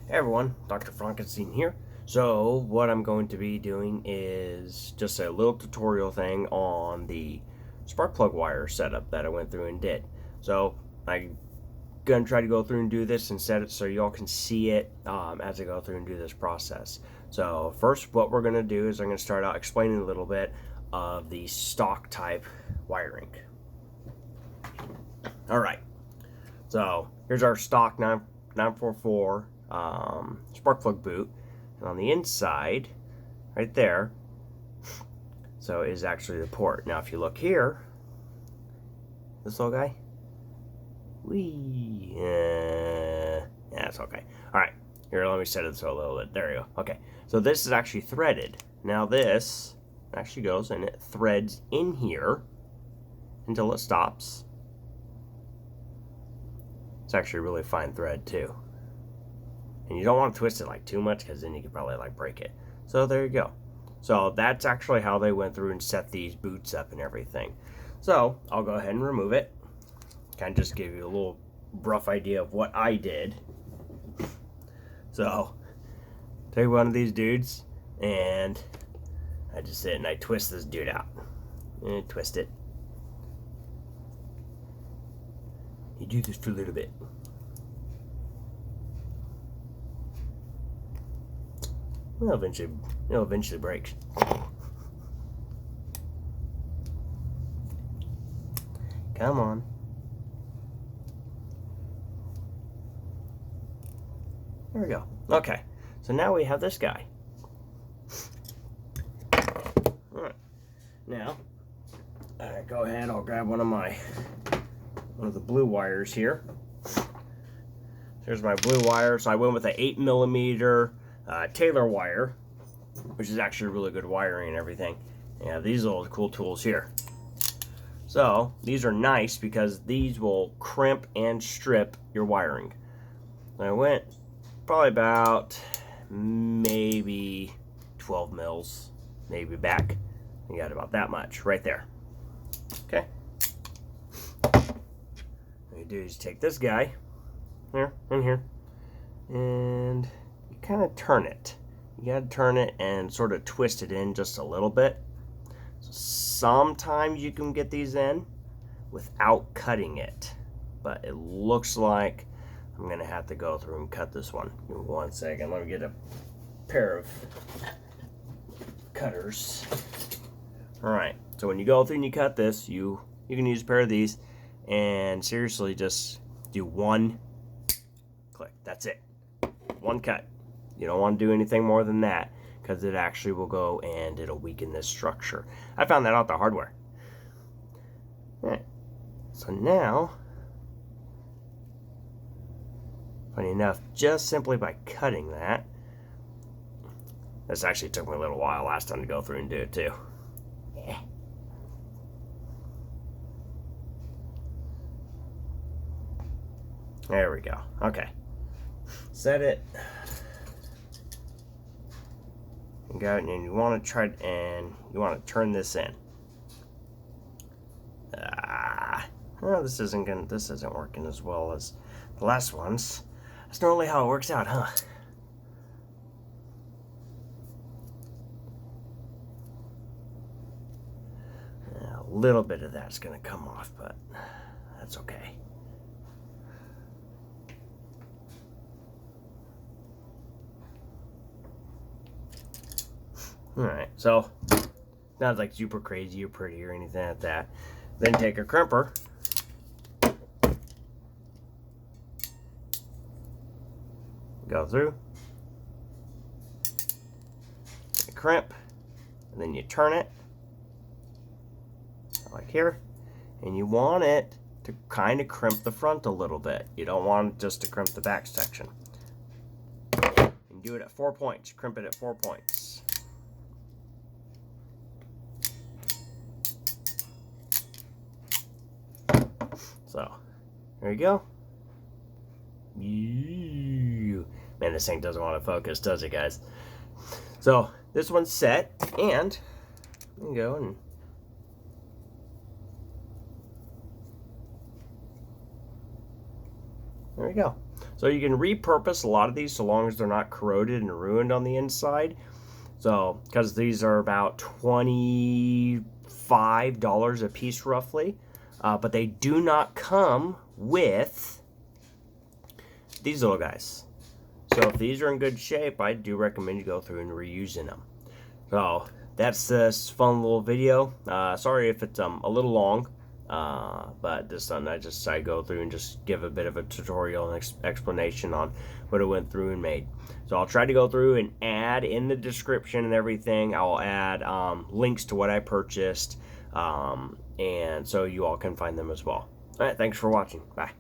Hey everyone, Dr. Frahnkensteeen here. So what I'm going to be doing is just a little tutorial thing on the spark plug wire setup that I went through and did. So I'm going to try to go through and do this and set it so y'all can see it as I go through and do this process. So first what we're going to do is I'm going to start out explaining a little bit of the stock type wiring. Alright, so here's our stock 944 spark plug boot, and on the inside right there so is actually the port. Now if you look here, this little guy, yeah, it's okay. Alright, here, let me set it so a little bit. There you go. Okay, so this is actually threaded. Now this actually goes and it threads in here until it stops. It's actually a really fine thread too. And you don't want to twist it like too much because then you could probably like break it. So there you go. So that's actually how they went through and set these boots up and everything. So I'll go ahead and remove it. Kind of just give you a little rough idea of what I did. So take one of these dudes and I just sit and I twist this dude out. And twist it. You do this for a little bit. It'll eventually break. Come on. There we go. Okay, so now we have this guy. All right. Now, go ahead. I'll grab one of the blue wires here. Here's my blue wire. So I went with an 8mm Taylor wire, which is actually really good wiring and everything. Yeah, these are all the cool tools here. So these are nice because these will crimp and strip your wiring. I went probably about maybe 12 mils, maybe back. You got about that much right there. Okay. What you do is take this guy here and here, and you kind of turn it. You got to turn it and sort of twist it in just a little bit. So sometimes you can get these in without cutting it, but it looks like I'm going to have to go through and cut this one. Give me 1 second. Let me get a pair of cutters. Alright, so when you go through and you cut this, you can use a pair of these and seriously just do one click. That's it. One cut. You don't want to do anything more than that because it actually will go and it'll weaken this structure. I found that out the hard way. Alright, so now, funny enough, just simply by cutting that, this actually took me a little while last time to go through and do it too. Yeah. There we go. Okay. Set it. You got it, and you want to try and you want to turn this in. Well, this isn't working as well as the last ones. That's normally how it works out, huh? A little bit of that's gonna come off, but that's okay. Alright, so not like super crazy or pretty or anything like that. Then take a crimper. Go through. You crimp. And then you turn it. Like here. And you want it to kind of crimp the front a little bit. You don't want it just to crimp the back section. And do it at 4 points. Crimp it at 4 points. So, there you go. Man, this thing doesn't want to focus, does it, guys? So, this one's set, and you can go and there we go. So you can repurpose a lot of these so long as they're not corroded and ruined on the inside. So, because these are about $25 a piece roughly, but they do not come with these little guys. So if these are in good shape, I do recommend you go through and reusing them. So that's this fun little video. Sorry if it's a little long, but this one I go through and just give a bit of a tutorial and explanation on what I went through and made. So I'll try to go through and add in the description and everything. I'll add links to what I purchased, and so you all can find them as well. All right, thanks for watching. Bye.